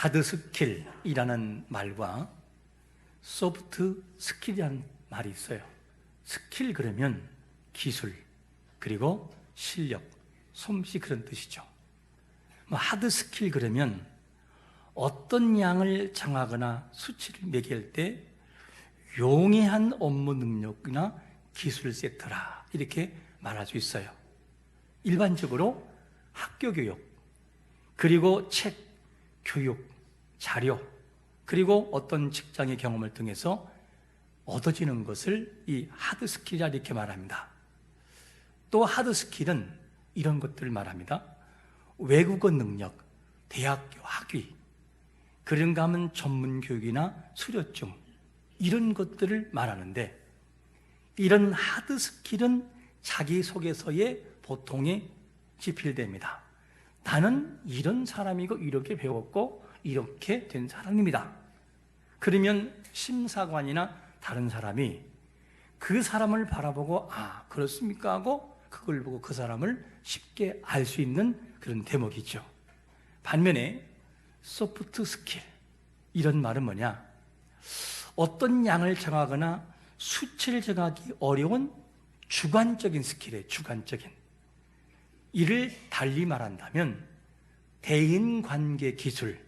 하드 스킬이라는 말과 소프트 스킬이라는 말이 있어요. 스킬 그러면 기술, 그리고 실력, 솜씨 그런 뜻이죠. 하드 스킬 그러면 어떤 양을 정하거나 수치를 매길 때 용이한 업무 능력이나 기술 세트라 이렇게 말할 수 있어요. 일반적으로 학교 교육, 그리고 책, 교육, 자료, 그리고 어떤 직장의 경험을 통해서 얻어지는 것을 이 하드 스킬이라 이렇게 말합니다. 또 하드 스킬은 이런 것들을 말합니다. 외국어 능력, 대학교 학위, 그런가 하면 전문 교육이나 수료증, 이런 것들을 말하는데, 이런 하드 스킬은 자기소개서에 보통에 집필됩니다. 나는 이런 사람이고 이렇게 배웠고 이렇게 된 사람입니다. 그러면 심사관이나 다른 사람이 그 사람을 바라보고 아 그렇습니까 하고 그걸 보고 그 사람을 쉽게 알 수 있는 그런 대목이죠. 반면에 소프트 스킬, 이런 말은 뭐냐, 어떤 양을 정하거나 수치를 정하기 어려운 주관적인 스킬이에요. 주관적인. 이를 달리 말한다면 대인관계 기술,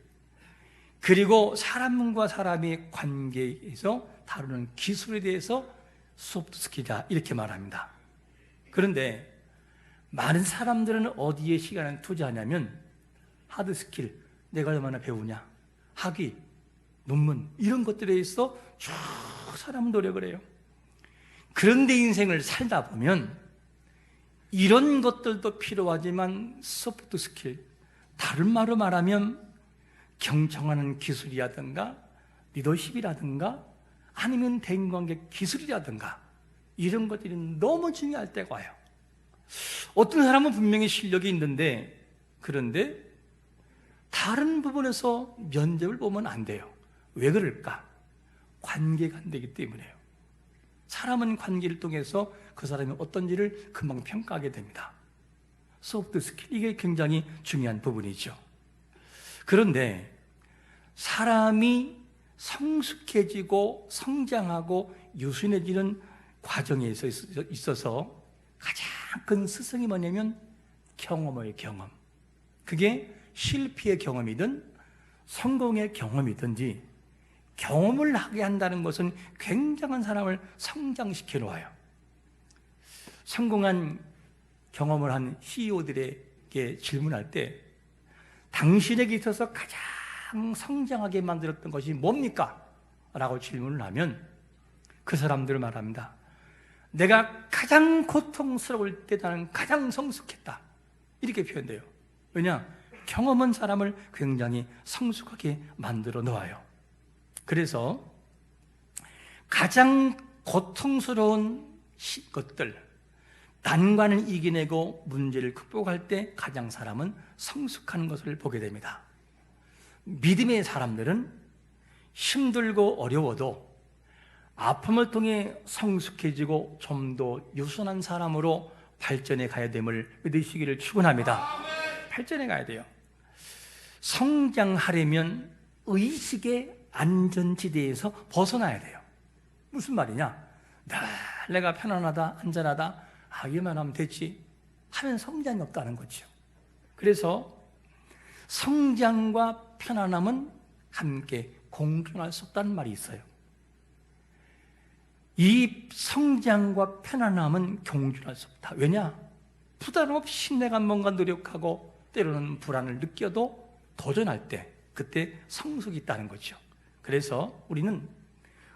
그리고 사람과 사람의 관계에서 다루는 기술에 대해서 소프트 스킬이다 이렇게 말합니다. 그런데 많은 사람들은 어디에 시간을 투자하냐면 하드 스킬, 내가 얼마나 배우냐, 학위, 논문 이런 것들에 있어 쭉 사람은 노력을 해요. 그런데 인생을 살다 보면 이런 것들도 필요하지만 소프트 스킬, 다른 말로 말하면 경청하는 기술이라든가 리더십이라든가 아니면 대인관계 기술이라든가 이런 것들이 너무 중요할 때가 와요. 어떤 사람은 분명히 실력이 있는데 그런데 다른 부분에서 면접을 보면 안 돼요. 왜 그럴까? 관계가 안 되기 때문에요. 사람은 관계를 통해서 그 사람이 어떤지를 금방 평가하게 됩니다. 소프트 스킬, 이게 굉장히 중요한 부분이죠. 그런데 사람이 성숙해지고 성장하고 유순해지는 과정에 있어서 가장 큰 스승이 뭐냐면 경험의 경험. 그게 실패의 경험이든 성공의 경험이든지 경험을 하게 한다는 것은 굉장한 사람을 성장시켜 놓아요. 성공한 경험을 한 CEO들에게 질문할 때 당신에게 있어서 가장 성장하게 만들었던 것이 뭡니까? 라고 질문을 하면 그 사람들은 말합니다. 내가 가장 고통스러울 때 나는 가장 성숙했다. 이렇게 표현돼요. 왜냐? 경험은 사람을 굉장히 성숙하게 만들어 놓아요. 그래서 가장 고통스러운 것들, 난관을 이겨내고 문제를 극복할 때 가장 사람은 성숙한 것을 보게 됩니다. 믿음의 사람들은 힘들고 어려워도 아픔을 통해 성숙해지고 좀 더 유순한 사람으로 발전해 가야 됨을 믿으시기를 축원합니다. 발전해 가야 돼요. 성장하려면 의식의 안전지대에서 벗어나야 돼요. 무슨 말이냐? 내가 편안하다, 안전하다, 하기만 하면 됐지 하면 성장이 없다는 거죠. 그래서 성장과 편안함은 함께 공존할 수 없다는 말이 있어요. 이 성장과 편안함은 공존할 수 없다. 왜냐? 부담 없이 내가 뭔가 노력하고 때로는 불안을 느껴도 도전할 때 그때 성숙이 있다는 거죠. 그래서 우리는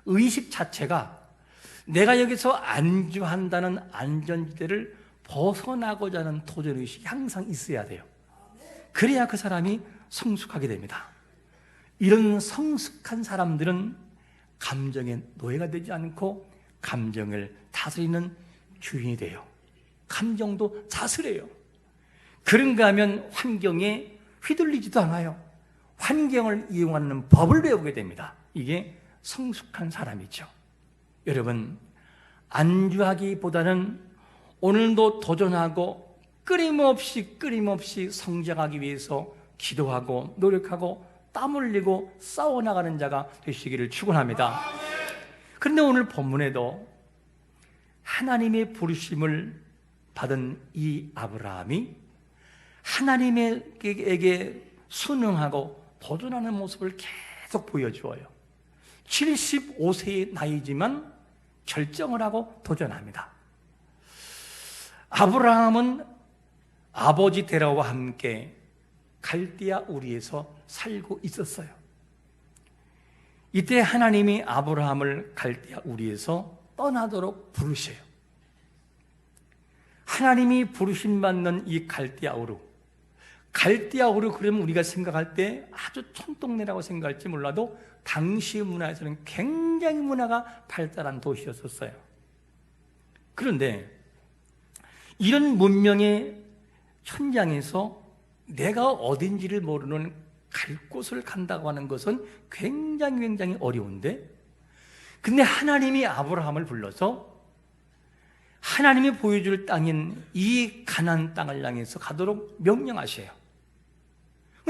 의식 자체가 내가 여기서 안주한다는 안전지대를 벗어나고자 하는 도전의식이 항상 있어야 돼요. 그래야 그 사람이 성숙하게 됩니다. 이런 성숙한 사람들은 감정의 노예가 되지 않고 감정을 다스리는 주인이 돼요. 감정도 다스려요. 그런가 하면 환경에 휘둘리지도 않아요. 환경을 이용하는 법을 배우게 됩니다. 이게 성숙한 사람이죠. 여러분, 안주하기보다는 오늘도 도전하고 끊임없이 성장하기 위해서 기도하고 노력하고 땀 흘리고 싸워나가는 자가 되시기를 축원합니다. 그런데 오늘 본문에도 하나님의 부르심을 받은 이 아브라함이 하나님에게 순응하고 도전하는 모습을 계속 보여주어요. 75세의 나이지만 결정을 하고 도전합니다. 아브라함은 아버지 데라와 함께 갈대아 우리에서 살고 있었어요. 이때 하나님이 아브라함을 갈대아 우리에서 떠나도록 부르셔요. 하나님이 부르심 받는 이 갈대아 우르, 그러면 우리가 생각할 때 아주 촌동네라고 생각할지 몰라도 당시 문화에서는 굉장히 문화가 발달한 도시였었어요. 그런데 이런 문명의 현장에서 내가 어딘지를 모르는 갈 곳을 간다고 하는 것은 굉장히 어려운데, 근데 하나님이 아브라함을 불러서 하나님이 보여줄 땅인 이 가나안 땅을 향해서 가도록 명령하셔요.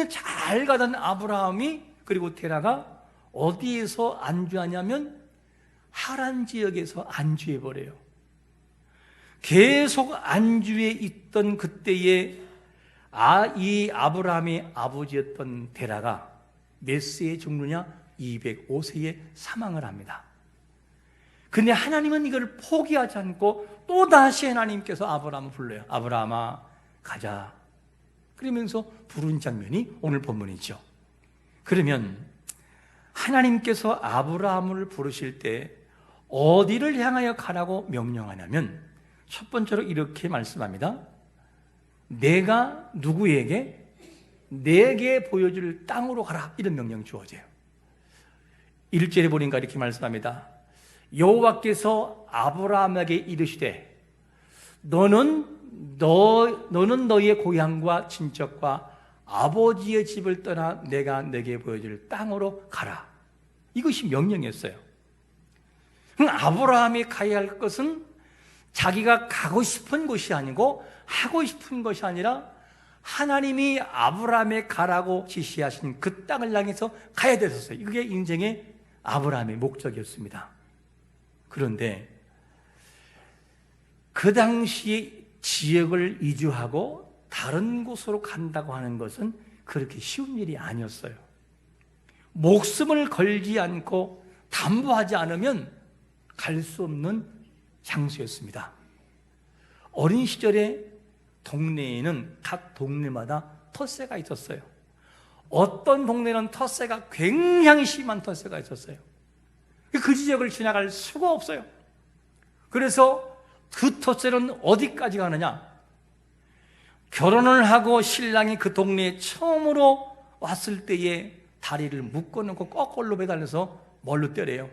잘 가던 아브라함이, 그리고 테라가 어디에서 안주하냐면 하란 지역에서 안주해버려요. 계속 안주해 있던 그때에 이 아브라함의 아버지였던 데라가 몇 세에 죽느냐? 205세에 사망을 합니다. 근데 하나님은 이걸 포기하지 않고 또다시 하나님께서 아브라함을 불러요. 아브라함아, 가자. 그러면서 부른 장면이 오늘 본문이죠. 그러면 하나님께서 아브라함을 부르실 때 어디를 향하여 가라고 명령하냐면 첫 번째로 이렇게 말씀합니다. 내가 누구에게? 내게 보여줄 땅으로 가라. 이런 명령이 주어져요. 1절에 보니까 이렇게 말씀합니다. 여호와께서 아브라함에게 이르시되 너는 너희의 고향과 친척과 아버지의 집을 떠나 내가 내게 보여줄 땅으로 가라. 이것이 명령이었어요. 아브라함이 가야 할 것은 자기가 가고 싶은 곳이 아니고 하고 싶은 것이 아니라 하나님이 아브라함에 가라고 지시하신 그 땅을 향해서 가야 됐었어요. 그게 인생의 아브라함의 목적이었습니다. 그런데 그 당시에 지역을 이주하고 다른 곳으로 간다고 하는 것은 그렇게 쉬운 일이 아니었어요. 목숨을 걸지 않고 담보하지 않으면 갈 수 없는 장소였습니다. 어린 시절에 동네에는 각 동네마다 텃세가 있었어요. 어떤 동네는 텃세가 굉장히 심한 텃세가 있었어요. 그 지역을 지나갈 수가 없어요. 그래서 그 텃세는 어디까지 가느냐? 결혼을 하고 신랑이 그 동네에 처음으로 왔을 때에 다리를 묶어놓고 거꾸로 매달려서 뭘로 때려요?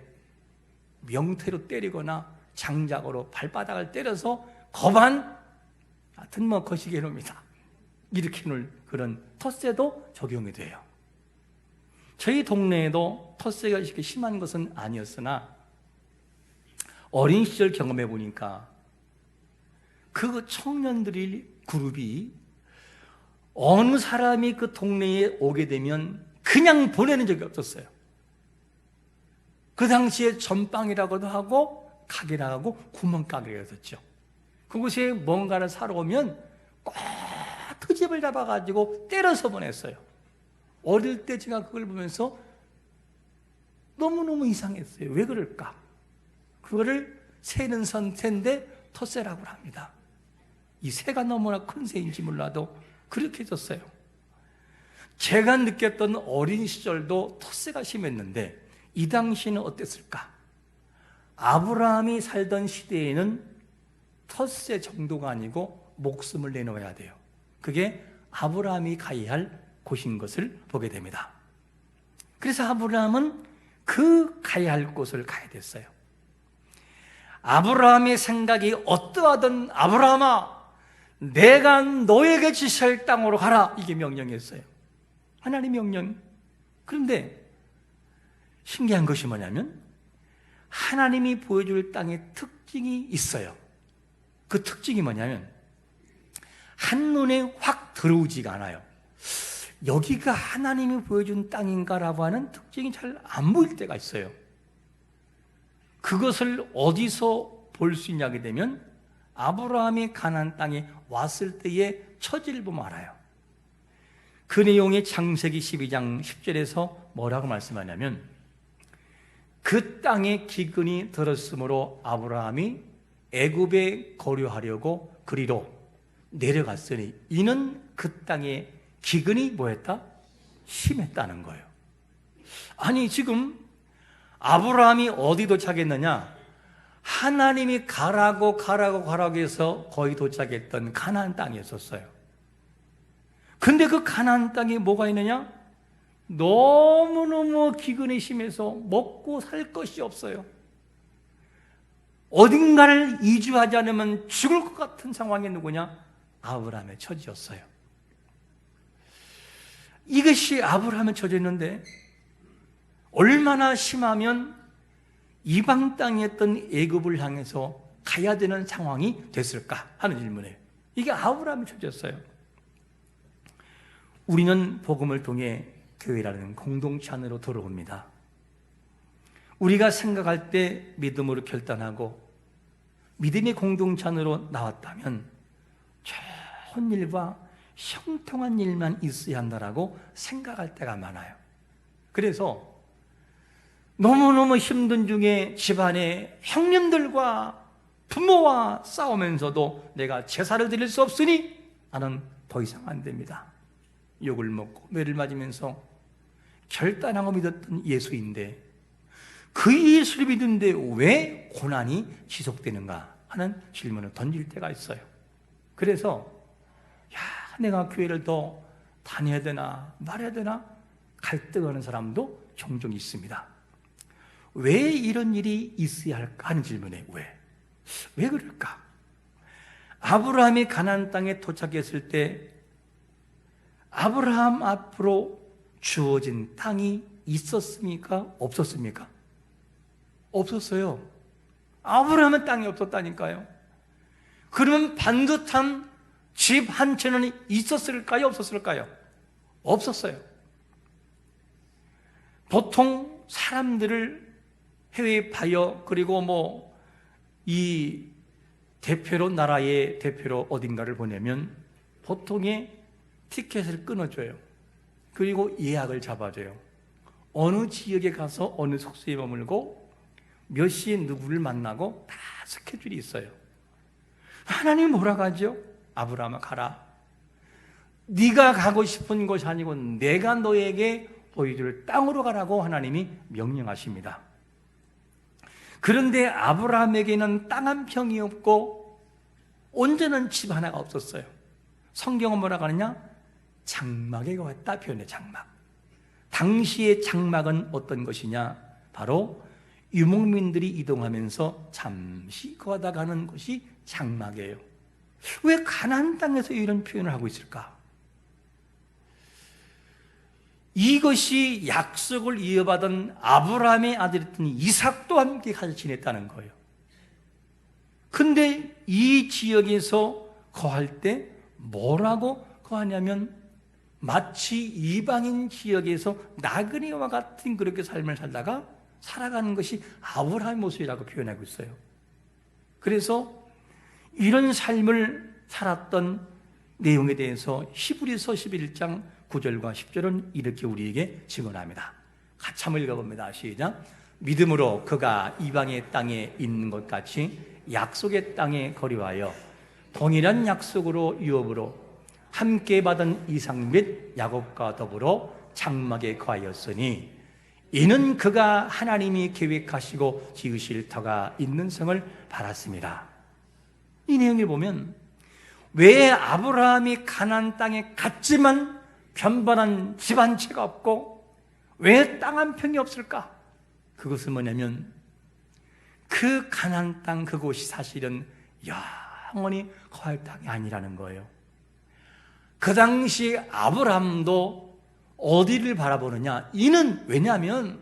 명태로 때리거나 장작으로 발바닥을 때려서 거반, 하여튼 거시기해 놓습니다. 이렇게 놓을 그런 텃세도 적용이 돼요. 저희 동네에도 텃세가 이렇게 심한 것은 아니었으나 어린 시절 경험해 보니까 그 청년들의 그룹이 어느 사람이 그 동네에 오게 되면 그냥 보내는 적이 없었어요. 그 당시에 전빵이라고도 하고 가게라고 하고 구멍가게가 있었죠. 그곳에 뭔가를 사러 오면 꼭 트집을 잡아가지고 때려서 보냈어요. 어릴 때 제가 그걸 보면서 너무너무 이상했어요. 왜 그럴까? 그거를 새는 새인데 텃새라고 합니다. 이 새가 너무나 큰 새인지 몰라도 그렇게 해줬어요. 제가 느꼈던 어린 시절도 텃새가 심했는데 이 당시는 어땠을까? 아브라함이 살던 시대에는 텃새 정도가 아니고 목숨을 내놓아야 돼요. 그게 아브라함이 가야 할 곳인 것을 보게 됩니다. 그래서 아브라함은 그 가야 할 곳을 가야 됐어요. 아브라함의 생각이 어떠하든 아브라함아, 내가 너에게 지시할 땅으로 가라. 이게 명령이었어요. 하나님 명령. 그런데 신기한 것이 뭐냐면 하나님이 보여줄 땅의 특징이 있어요. 그 특징이 뭐냐면 한눈에 확 들어오지가 않아요. 여기가 하나님이 보여준 땅인가라고 하는 특징이 잘 안 보일 때가 있어요. 그것을 어디서 볼 수 있냐게 되면 아브라함이 가나안 땅에 왔을 때의 처지를 보면 알아요. 그 내용이 창세기 12장 10절에서 뭐라고 말씀하냐면, 그 땅에 기근이 들었으므로 아브라함이 애굽에 거류하려고 그리로 내려갔으니 이는 그 땅에 기근이 뭐했다? 심했다는 거예요. 아니, 지금 아브라함이 어디 도착했느냐? 하나님이 가라고 해서 거의 도착했던 가나안 땅이었어요. 근데 그 가나안 땅에 뭐가 있느냐? 너무너무 기근이 심해서 먹고 살 것이 없어요. 어딘가를 이주하지 않으면 죽을 것 같은 상황이 누구냐? 아브라함의 처지였어요. 이것이 아브라함의 처지였는데 얼마나 심하면 이방 땅에 있던 애굽을 향해서 가야 되는 상황이 됐을까 하는 질문이에요. 이게 아브라함의 처지였어요. 우리는 복음을 통해 교회라는 공동체 안으로 들어옵니다. 우리가 생각할 때 믿음으로 결단하고 믿음의 공동체 안으로 나왔다면 좋은 일과 형통한 일만 있어야 한다라고 생각할 때가 많아요. 그래서 너무너무 힘든 중에 집안의 형님들과 부모와 싸우면서도 내가 제사를 드릴 수 없으니 나는 더 이상 안 됩니다. 욕을 먹고 매를 맞으면서 결단하고 믿었던 예수인데 그 예수를 믿는데 왜 고난이 지속되는가 하는 질문을 던질 때가 있어요. 그래서 내가 교회를 더 다녀야 되나 말아야 되나 갈등하는 사람도 종종 있습니다. 왜 이런 일이 있어야 할까 하는 질문에 왜 그럴까? 아브라함이 가나안 땅에 도착했을 때 아브라함 앞으로 주어진 땅이 있었습니까? 없었습니까? 없었어요. 아브라함은 땅이 없었다니까요. 그러면 반듯한 집 한 채는 있었을까요? 없었을까요? 없었어요. 보통 사람들을 해외에 파여 그리고 이 대표로 나라의 대표로 어딘가를 보내면 보통의 티켓을 끊어줘요. 그리고 예약을 잡아줘요. 어느 지역에 가서 어느 숙소에 머물고 몇 시에 누구를 만나고 다 스케줄이 있어요. 하나님이 뭐라고 하죠? 아브라함아 가라. 네가 가고 싶은 곳이 아니고 내가 너에게 보여줄 땅으로 가라고 하나님이 명령하십니다. 그런데 아브라함에게는 땅 한 평이 없고 온전한 집 하나가 없었어요. 성경은 뭐라고 하느냐? 장막에 왔다 표현해. 장막. 당시의 장막은 어떤 것이냐? 바로 유목민들이 이동하면서 잠시 거하다 가는 것이 장막이에요. 왜 가나안 땅에서 이런 표현을 하고 있을까? 이것이 약속을 이어받은 아브라함의 아들이었던 이삭도 함께 같이 지냈다는 거예요. 근데 이 지역에서 거할 때 뭐라고 거하냐면 마치 이방인 지역에서 나그네와 같은 그렇게 삶을 살다가 살아가는 것이 아브라함의 모습이라고 표현하고 있어요. 그래서 이런 삶을 살았던 내용에 대해서 히브리서 11장 9절과 10절은 이렇게 우리에게 증언합니다. 같이 한번 읽어봅니다. 시작. 믿음으로 그가 이방의 땅에 있는 것 같이 약속의 땅에 거류하여 동일한 약속으로 유업으로 함께 받은 이삭 및 야곱과 더불어 장막에 거하였으니 이는 그가 하나님이 계획하시고 지으실 터가 있는 성을 바랐습니다. 이 내용을 보면 왜 아브라함이 가나안 땅에 갔지만 변변한 집 한 채가 없고 왜 땅 한 평이 없을까? 그것은 뭐냐면 그 가나안 땅 그곳이 사실은 영원히 거할 땅이 아니라는 거예요. 그 당시 아브라함도 어디를 바라보느냐? 이는 왜냐하면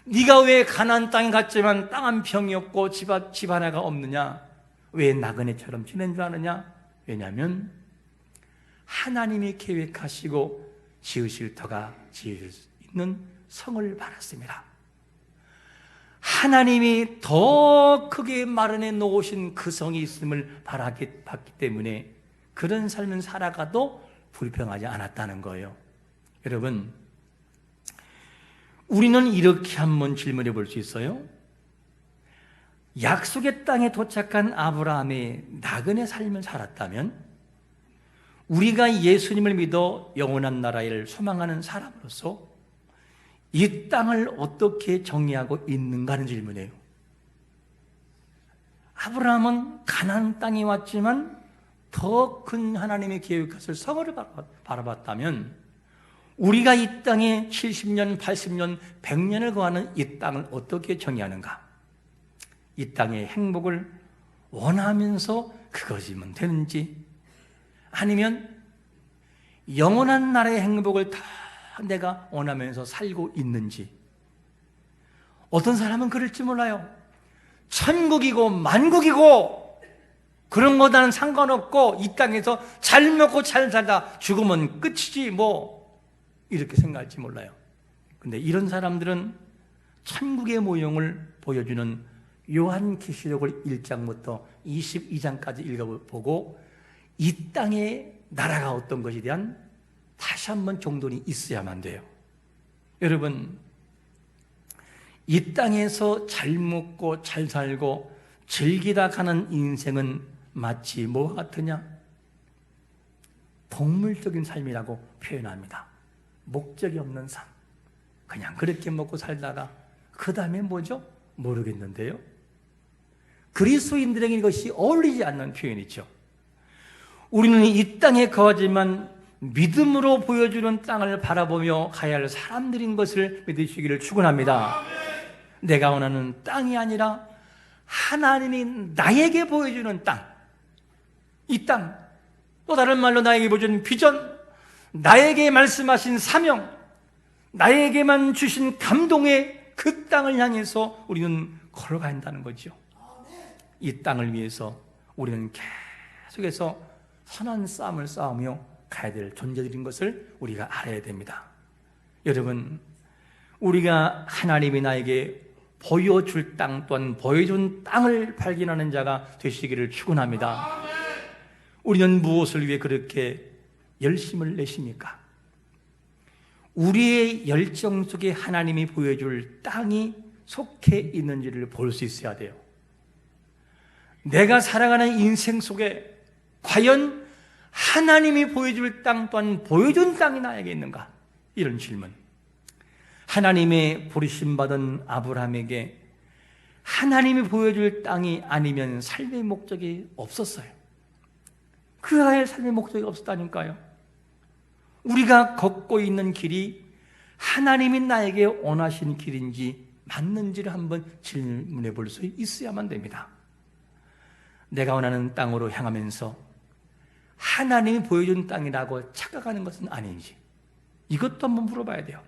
네가 왜 가나안 땅에 갔지만 땅 한 평이 없고 집 하나가 없느냐? 왜 나그네처럼 지낸 줄 아느냐? 왜냐하면 하나님이 계획하시고 지으실 터가 지을 수 있는 성을 받았습니다. 하나님이 더 크게 마련해 놓으신 그 성이 있음을 봤기 때문에 그런 삶을 살아가도 불평하지 않았다는 거예요. 여러분, 우리는 이렇게 한번 질문해 볼 수 있어요. 약속의 땅에 도착한 아브라함의 나그네 삶을 살았다면 우리가 예수님을 믿어 영원한 나라를 소망하는 사람으로서 이 땅을 어떻게 정의하고 있는가 하는 질문이에요. 아브라함은 가나안 땅에 왔지만 더 큰 하나님의 계획을 성을 바라봤다면 우리가 이 땅에 70년, 80년, 100년을 거하는 이 땅을 어떻게 정의하는가? 이 땅의 행복을 원하면서 그것이면 되는지, 아니면 영원한 나라의 행복을 다 내가 원하면서 살고 있는지. 어떤 사람은 그럴지 몰라요. 천국이고 만국이고 그런 거와는 상관없고 이 땅에서 잘 먹고 잘 살다 죽으면 끝이지 뭐, 이렇게 생각할지 몰라요. 근데 이런 사람들은 천국의 모형을 보여주는 요한계시록을 1장부터 22장까지 읽어보고 이 땅의 나라가 어떤 것에 대한 다시 한번 정돈이 있어야만 돼요. 여러분, 이 땅에서 잘 먹고 잘 살고 즐기다 가는 인생은 마치 뭐와 같으냐? 동물적인 삶이라고 표현합니다. 목적이 없는 삶, 그냥 그렇게 먹고 살다가 그 다음에 뭐죠? 모르겠는데요. 그리스도인들에게 이것이 어울리지 않는 표현이죠. 우리는 이 땅에 거하지만 믿음으로 보여주는 땅을 바라보며 가야 할 사람들인 것을 믿으시기를 축원합니다. 내가 원하는 땅이 아니라 하나님이 나에게 보여주는 땅, 이 땅, 또 다른 말로 나에게 보여주는 비전, 나에게 말씀하신 사명, 나에게만 주신 감동의 그 땅을 향해서 우리는 걸어가야 한다는 거죠. 이 땅을 위해서 우리는 계속해서 선한 싸움을 싸우며 가야 될 존재들인 것을 우리가 알아야 됩니다. 여러분, 우리가 하나님이 나에게 보여줄 땅 또한 보여준 땅을 발견하는 자가 되시기를 축원합니다. 우리는 무엇을 위해 그렇게 열심을 내십니까? 우리의 열정 속에 하나님이 보여줄 땅이 속해 있는지를 볼 수 있어야 돼요. 내가 살아가는 인생 속에 과연 하나님이 보여줄 땅 또한 보여준 땅이 나에게 있는가? 이런 질문. 하나님의 부르심받은 아브라함에게 하나님이 보여줄 땅이 아니면 삶의 목적이 없었어요. 그 아이의 삶의 목적이 없었다니까요. 우리가 걷고 있는 길이 하나님이 나에게 원하신 길인지 맞는지를 한번 질문해 볼 수 있어야만 됩니다. 내가 원하는 땅으로 향하면서 하나님이 보여준 땅이라고 착각하는 것은 아닌지, 이것도 한번 물어봐야 돼요.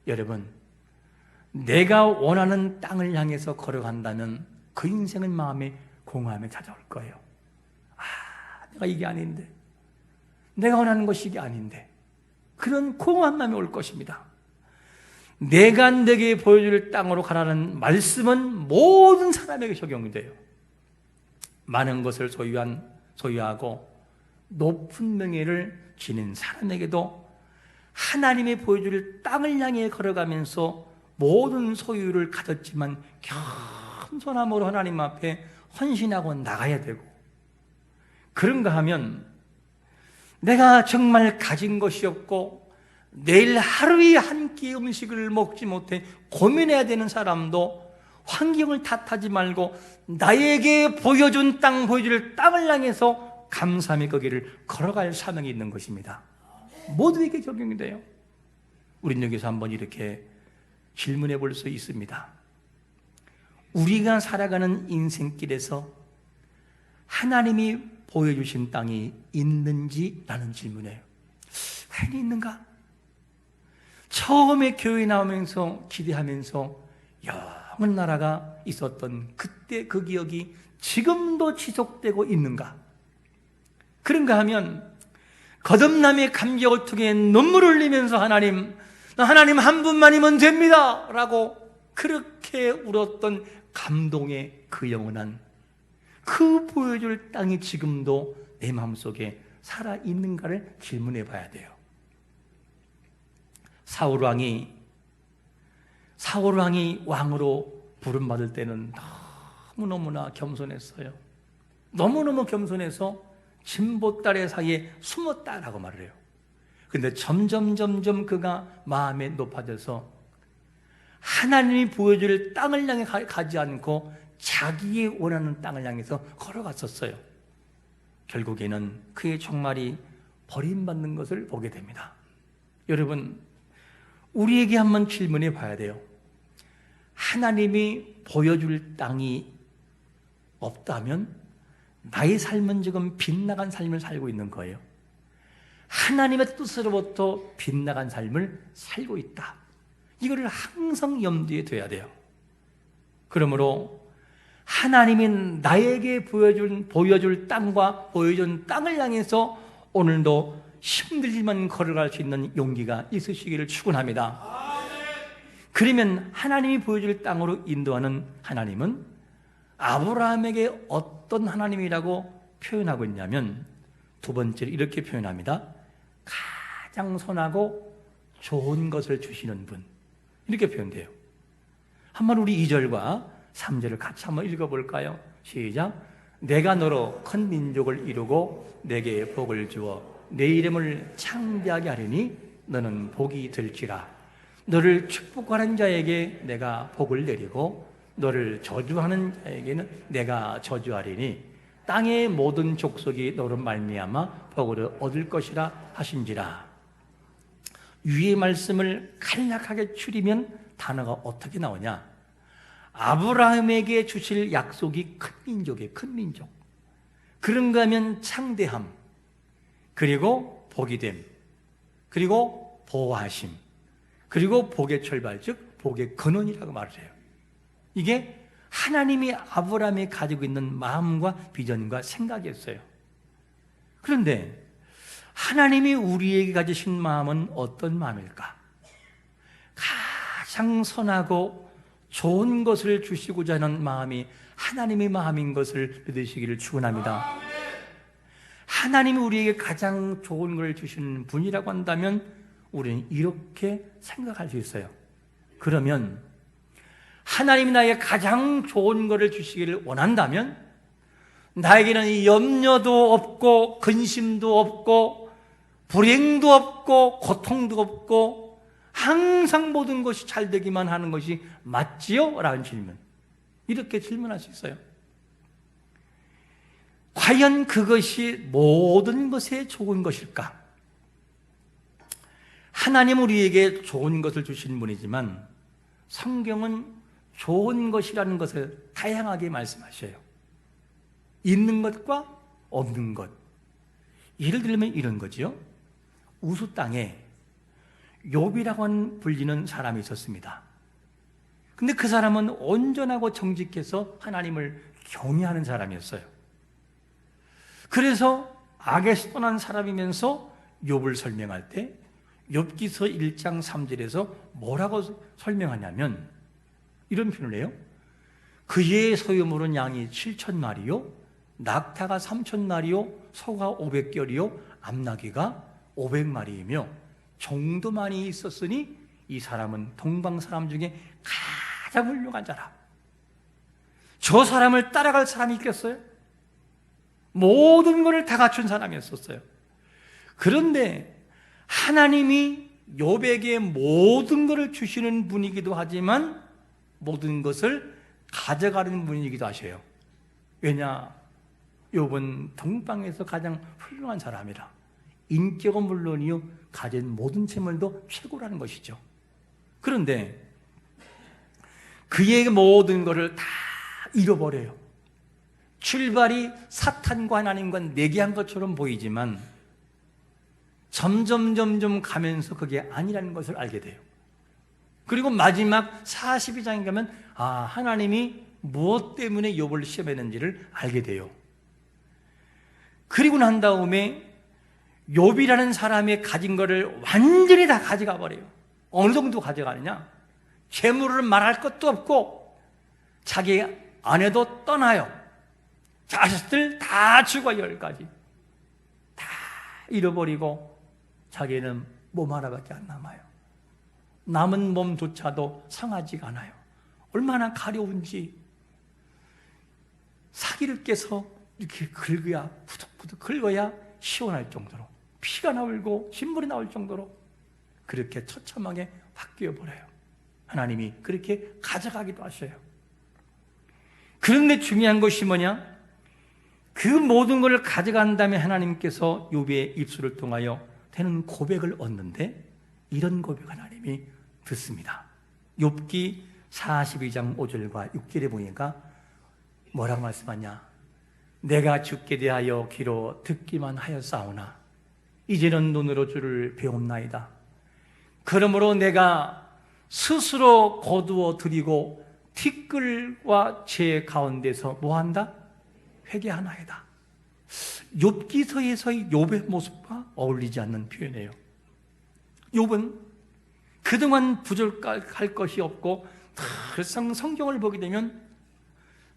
여러분, 내가 원하는 땅을 향해서 걸어간다면 그 인생은 마음에 공허함이 찾아올 거예요. 내가 이게 아닌데, 내가 원하는 것이 이게 아닌데, 그런 공허한 마음이 올 것입니다. 내가 내게 보여줄 땅으로 가라는 말씀은 모든 사람에게 적용이 돼요. 많은 것을 소유하고 높은 명예를 지닌 사람에게도 하나님이 보여줄 땅을 향해 걸어가면서 모든 소유를 가졌지만 겸손함으로 하나님 앞에 헌신하고 나가야 되고, 그런가 하면 내가 정말 가진 것이 없고 내일 하루에 한 끼 음식을 먹지 못해 고민해야 되는 사람도 환경을 탓하지 말고 나에게 보여준 땅, 보여줄 땅을 향해서 감사함의 거기를 걸어갈 사명이 있는 것입니다. 모두에게 적용이 돼요. 우린 여기서 한번 이렇게 질문해 볼 수 있습니다. 우리가 살아가는 인생길에서 하나님이 보여주신 땅이 있는지라는 질문이에요. 과연 있는가? 처음에 교회 나오면서 기대하면서 영원 나라가 있었던 그때 그 기억이 지금도 지속되고 있는가? 그런가 하면 거듭남의 감격을 통해 눈물을 흘리면서 하나님 한 분만이면 됩니다 라고 그렇게 울었던 감동의 그 영원한 그 보여줄 땅이 지금도 내 마음속에 살아있는가를 질문해 봐야 돼요. 사울왕이 왕으로 부름받을 때는 너무너무나 겸손했어요. 너무너무 겸손해서 진보딸의 사이에 숨었다라고 말을 해요. 근데 점점 그가 마음에 높아져서 하나님이 보여줄 땅을 향해 가지 않고 자기의 원하는 땅을 향해서 걸어갔었어요. 결국에는 그의 종말이 버림받는 것을 보게 됩니다. 여러분, 우리에게 한번 질문해 봐야 돼요. 하나님이 보여줄 땅이 없다면 나의 삶은 지금 빗나간 삶을 살고 있는 거예요. 하나님의 뜻으로부터 빗나간 삶을 살고 있다. 이거를 항상 염두에 둬야 돼요. 그러므로 하나님이 나에게 보여줄 땅과 보여준 땅을 향해서 오늘도 힘들지만 걸어갈 수 있는 용기가 있으시기를 축원합니다. 그러면 하나님이 보여줄 땅으로 인도하는 하나님은 아브라함에게 어떤 하나님이라고 표현하고 있냐면 두 번째로 이렇게 표현합니다. 가장 선하고 좋은 것을 주시는 분, 이렇게 표현돼요. 한번 우리 2절과 3절을 같이 한번 읽어볼까요? 시작. 내가 너로 큰 민족을 이루고 내게 복을 주어 내 이름을 창대하게 하리니 너는 복이 될지라. 너를 축복하는 자에게 내가 복을 내리고 너를 저주하는 자에게는 내가 저주하리니 땅의 모든 족속이 너로 말미암아 복을 얻을 것이라 하신지라. 위의 말씀을 간략하게 추리면 단어가 어떻게 나오냐? 아브라함에게 주실 약속이 큰 민족이에요. 큰 민족. 그런가 하면 창대함, 그리고 복이 됨, 그리고 보호하심, 그리고 복의 출발, 즉 복의 근원이라고 말을 해요. 이게 하나님이 아브라함이 가지고 있는 마음과 비전과 생각이었어요. 그런데 하나님이 우리에게 가지신 마음은 어떤 마음일까? 가장 선하고 좋은 것을 주시고자 하는 마음이 하나님의 마음인 것을 믿으시기를 축원합니다. 하나님이 우리에게 가장 좋은 것을 주시는 분이라고 한다면 우리는 이렇게 생각할 수 있어요. 그러면 하나님이 나에게 가장 좋은 것을 주시기를 원한다면 나에게는 염려도 없고 근심도 없고 불행도 없고 고통도 없고 항상 모든 것이 잘 되기만 하는 것이 맞지요? 라는 질문. 이렇게 질문할 수 있어요. 과연 그것이 모든 것에 좋은 것일까? 하나님 우리에게 좋은 것을 주신 분이지만 성경은 좋은 것이라는 것을 다양하게 말씀하셔요. 있는 것과 없는 것. 예를 들면 이런 거지요. 우수 땅에 욥이라고 하는 불리는 사람이 있었습니다. 근데 그 사람은 온전하고 정직해서 하나님을 경외하는 사람이었어요. 그래서 악에서 떠난 사람이면서 욥을 설명할 때 욥기서 1장 3절에서 뭐라고 설명하냐면 이런 표현을 해요. 그의 소유물은 양이 7,000마리요 낙타가 3,000마리요 소가 500결이요 암나귀가 500마리이며 종도 많이 있었으니 이 사람은 동방 사람 중에 가장 훌륭한 자라. 저 사람을 따라갈 사람이 있겠어요? 모든 것을 다 갖춘 사람이었었어요. 그런데 하나님이 욥에게 모든 것을 주시는 분이기도 하지만 모든 것을 가져가는 분이기도 하셔요. 왜냐? 욥은 동방에서 가장 훌륭한 사람이라. 인격은 물론이요 가진 모든 재물도 최고라는 것이죠. 그런데 그의 모든 것을 다 잃어버려요. 출발이 사탄과 하나님과 내기한 것처럼 보이지만 점점 가면서 그게 아니라는 것을 알게 돼요. 그리고 마지막 42장에 가면 하나님이 무엇 때문에 욥을 시험했는지를 알게 돼요. 그리고 난 다음에 욥이라는 사람이 가진 거를 완전히 다 가져가 버려요. 어느 정도 가져가느냐? 재물을 말할 것도 없고 자기 아내도 떠나요. 자식들 다 죽어 10가지. 다 잃어버리고 자기는 몸 하나밖에 안 남아요. 남은 몸조차도 상하지가 않아요. 얼마나 가려운지 사기를 깨서 이렇게 긁어야 푸득푸득 긁어야 시원할 정도로 피가 나오고 신물이 나올 정도로 그렇게 처참하게 바뀌어 버려요. 하나님이 그렇게 가져가기도 하셔요. 그런데 중요한 것이 뭐냐? 그 모든 것을 가져간 다음에 하나님께서 욥의 입술을 통하여 되는 고백을 얻는데 이런 고백 하나님이 듣습니다. 욥기 42장 5절과 6절에 보니까 뭐라고 말씀하냐? 내가 주께 대하여 귀로 듣기만 하였사오나 이제는 눈으로 주를 배움나이다. 그러므로 내가 스스로 거두어 드리고 티끌과 제 가운데서 뭐한다? 회개하나이다. 욥기서에서의 욥의 모습과 어울리지 않는 표현이에요. 욥은 그동안 부족할 것이 없고 늘상 성경을 보게 되면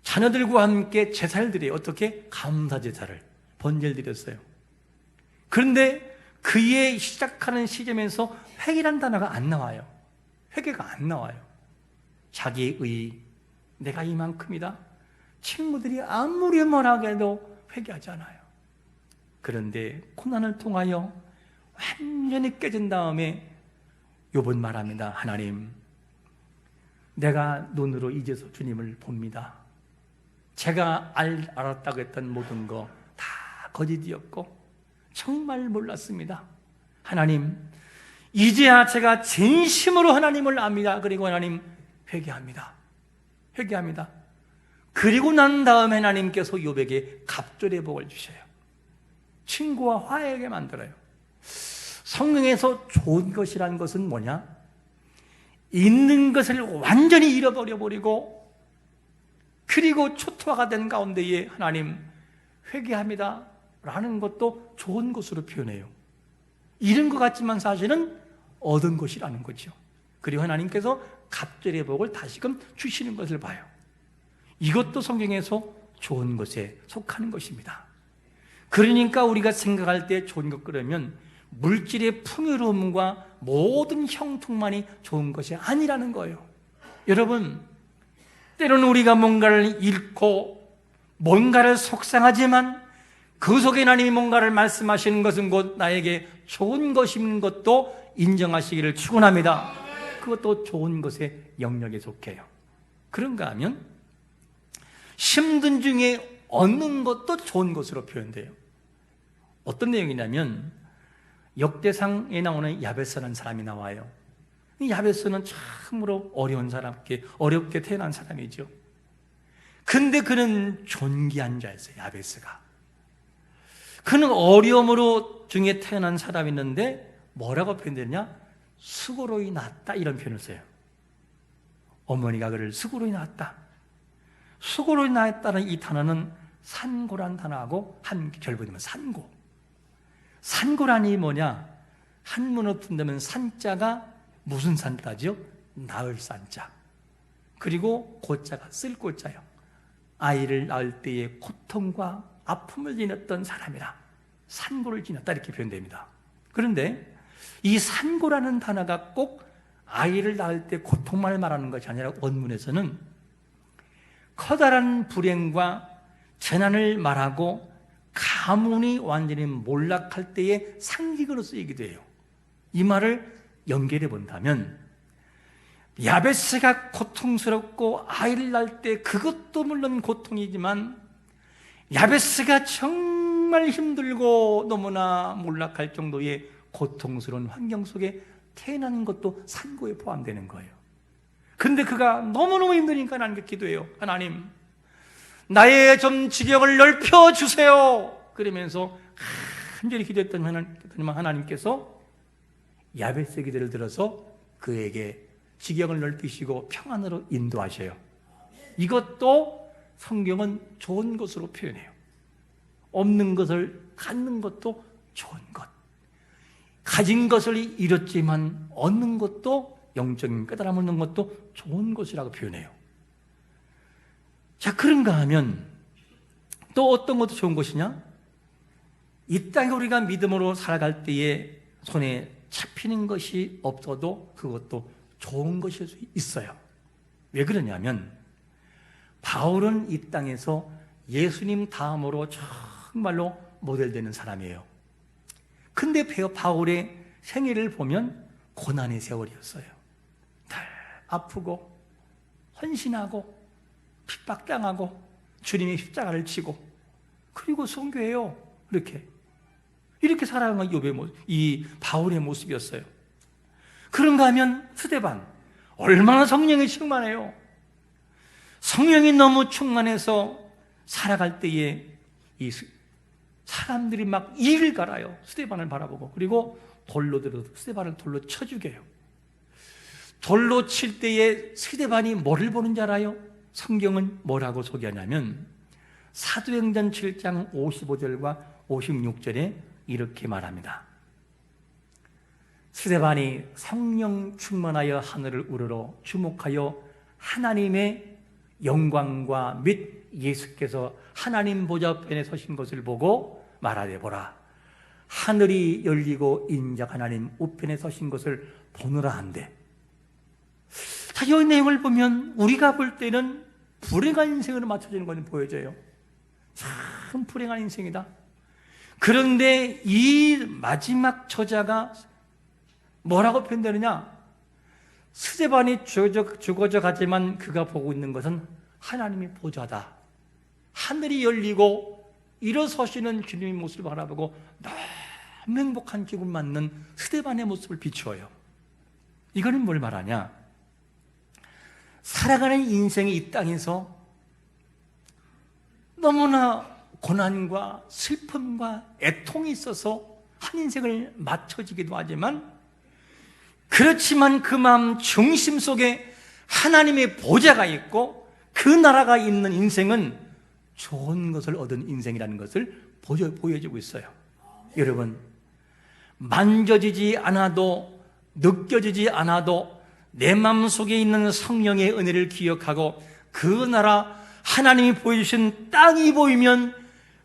자녀들과 함께 제사를 드려요. 어떻게? 감사 제사를 번제를 드렸어요. 그런데 그의 시작하는 시점에서 회개란 단어가 안 나와요. 회개가 안 나와요. 자기의 내가 이만큼이다. 친구들이 아무리 뭐라고 해도 회개하지 않아요. 그런데 고난을 통하여 완전히 깨진 다음에 욥은 말합니다. 하나님, 내가 눈으로 이제서 주님을 봅니다. 제가 알았다고 했던 모든 거 다 거짓이었고 정말 몰랐습니다. 하나님, 이제야 제가 진심으로 하나님을 압니다. 그리고 하나님 회개합니다. 회개합니다. 그리고 난 다음에 하나님께서 욥에게 갑절의 복을 주셔요. 친구와 화해하게 만들어요. 성경에서 좋은 것이라는 것은 뭐냐? 있는 것을 완전히 잃어버려 버리고 그리고 초토화가 된 가운데에 하나님 회개합니다 라는 것도 좋은 것으로 표현해요. 잃은 것 같지만 사실은 얻은 것이라는 거죠. 그리고 하나님께서 갑절의 복을 다시금 주시는 것을 봐요. 이것도 성경에서 좋은 것에 속하는 것입니다. 그러니까 우리가 생각할 때 좋은 것 그러면 물질의 풍요로움과 모든 형통만이 좋은 것이 아니라는 거예요. 여러분, 때로는 우리가 뭔가를 잃고 뭔가를 속상하지만 그 속에 하나님이 뭔가를 말씀하시는 것은 곧 나에게 좋은 것인 것도 인정하시기를 축원합니다. 그것도 좋은 것의 영역에 속해요. 그런가 하면 힘든 중에 얻는 것도 좋은 것으로 표현돼요. 어떤 내용이냐면 역대상에 나오는 야베스라는 사람이 나와요. 이 야베스는 참으로 어려운 사람께 어렵게 태어난 사람이죠. 근데 그는 존귀한 자였어요. 야베스가. 그는 어려움으로 중에 태어난 사람이었는데 뭐라고 표현되느냐? 수고로이 낳았다 이런 표현을 써요. 어머니가 그를 수고로이 낳았다. 수고로이 낳았다는 이 단어는 산고란 단어하고 한 결부되면 산고. 산고란이 뭐냐? 한문으로 푼다면 산자가 무슨 산자죠? 낳을 산자. 그리고 고자가 쓸 고자요. 아이를 낳을 때의 고통과 아픔을 지녔던 사람이라 산고를 지녔다 이렇게 표현됩니다. 그런데 이 산고라는 단어가 꼭 아이를 낳을 때 고통만을 말하는 것이 아니라 원문에서는 커다란 불행과 재난을 말하고 가문이 완전히 몰락할 때의 상징으로 쓰이기도 해요. 이 말을 연결해 본다면 야베스가 고통스럽고 아이를 낳을 때 그것도 물론 고통이지만 야베스가 정말 힘들고 너무나 몰락할 정도의 고통스러운 환경 속에 태어나는 것도 산고에 포함되는 거예요. 근데 그가 너무너무 힘드니까 하나님께 기도해요. 하나님, 나의 좀 지경을 넓혀주세요. 그러면서 간절히 기도했던 하나님께서 야베스의 기도를 들어서 그에게 지경을 넓히시고 평안으로 인도하셔요. 이것도 성경은 좋은 것으로 표현해요. 없는 것을 갖는 것도 좋은 것. 가진 것을 잃었지만 얻는 것도, 영적인 깨달음을 얻는 것도 좋은 것이라고 표현해요. 자, 그런가 하면 또 어떤 것도 좋은 것이냐? 이 땅에 우리가 믿음으로 살아갈 때에 손에 잡히는 것이 없어도 그것도 좋은 것일 수 있어요. 왜 그러냐면 바울은 이 땅에서 예수님 다음으로 정말로 모델되는 사람이에요. 근데 바울의 생애를 보면 고난의 세월이었어요. 늘 아프고 헌신하고 핍박당하고 주님의 십자가를 지고 그리고 순교해요. 이렇게 살아가는 이 바울의 모습이었어요. 그런가 하면 스데반, 얼마나 성령이 충만해요. 성령이 너무 충만해서 살아갈 때에 이 사람들이 막 이를 갈아요. 스데반을 바라보고. 그리고 스데반을 돌로 쳐 죽여요. 돌로 칠 때에 스데반이 뭐를 보는지 알아요? 성경은 뭐라고 소개하냐면 사도행전 7장 55절과 56절에 이렇게 말합니다. 스데반이 성령 충만하여 하늘을 우러러 주목하여 하나님의 영광과 및 예수께서 하나님 보좌편에 서신 것을 보고 말하되 보라, 하늘이 열리고 인자가 하나님 우편에 서신 것을 보느라 한대. 자, 이 내용을 보면 우리가 볼 때는 불행한 인생으로 맞춰지는 것이 보여져요. 참 불행한 인생이다. 그런데 이 마지막 저자가 뭐라고 표현되느냐? 스데반이 죽어져 가지만 그가 보고 있는 것은 하나님의 보좌다. 하늘이 열리고 일어서시는 주님의 모습을 바라보고 너무 행복한 기분 맞는 스데반의 모습을 비추어요. 이거는 뭘 말하냐? 살아가는 인생이 이 땅에서 너무나 고난과 슬픔과 애통이 있어서 한 인생을 맞춰지기도 하지만, 그렇지만 그 마음 중심 속에 하나님의 보좌가 있고 그 나라가 있는 인생은 좋은 것을 얻은 인생이라는 것을 보여주고 있어요. 여러분, 만져지지 않아도 느껴지지 않아도 내 마음속에 있는 성령의 은혜를 기억하고 그 나라 하나님이 보여주신 땅이 보이면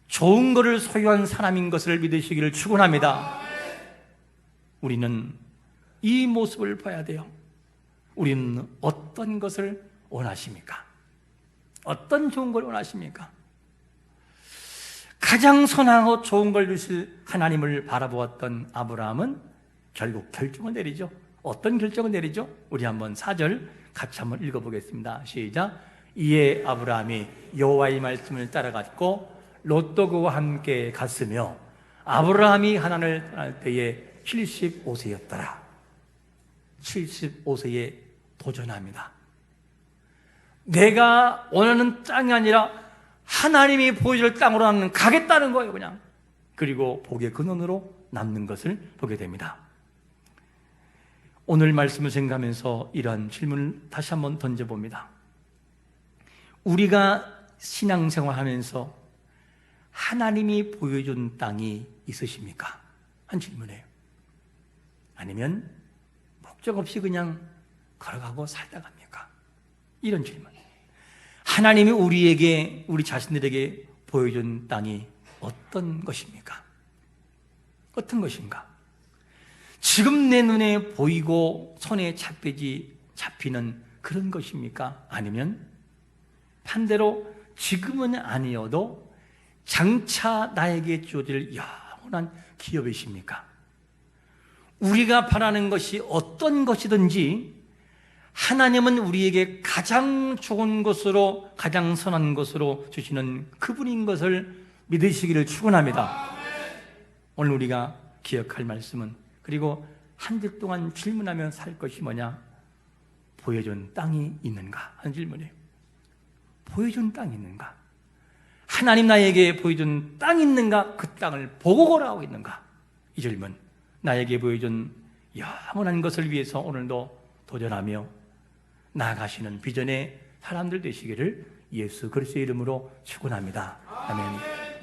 좋은 것을 소유한 사람인 것을 믿으시기를 축원합니다. 우리는 이 모습을 봐야 돼요. 우리는 어떤 것을 원하십니까? 어떤 좋은 걸 원하십니까? 가장 선하고 좋은 걸 주실 하나님을 바라보았던 아브라함은 결국 결정을 내리죠. 어떤 결정을 내리죠? 우리 한번 4절 같이 한번 읽어보겠습니다. 시작. 이에 아브라함이 여호와의 말씀을 따라갔고 롯도 그와 함께 갔으며 아브라함이 하나님을 떠날 때에 75세였더라. 75세에 도전합니다. 내가 원하는 땅이 아니라 하나님이 보여줄 땅으로 나는 가겠다는 거예요, 그냥. 그리고 복의 근원으로 남는 것을 보게 됩니다. 오늘 말씀을 생각하면서 이러한 질문을 다시 한번 던져봅니다. 우리가 신앙생활 하면서 하나님이 보여준 땅이 있으십니까? 한 질문이에요. 아니면 목적 없이 그냥 걸어가고 살다 갑니까? 이런 질문. 하나님이 우리 자신들에게 보여준 땅이 어떤 것입니까? 어떤 것인가? 지금 내 눈에 보이고 손에 잡히는 그런 것입니까? 아니면 반대로 지금은 아니어도 장차 나에게 주어질 영원한 기업이십니까? 우리가 바라는 것이 어떤 것이든지 하나님은 우리에게 가장 좋은 것으로, 가장 선한 것으로 주시는 그분인 것을 믿으시기를 축원합니다. 오늘 우리가 기억할 말씀은, 그리고 한 주 동안 질문하며 살 것이 뭐냐? 보여준 땅이 있는가? 하는 질문이에요. 보여준 땅이 있는가? 하나님 나에게 보여준 땅이 있는가? 그 땅을 보고 걸어가고 있는가? 이 질문. 나에게 보여준 영원한 것을 위해서 오늘도 도전하며 나아가시는 비전의 사람들 되시기를 예수 그리스도의 이름으로 축원합니다. 아멘.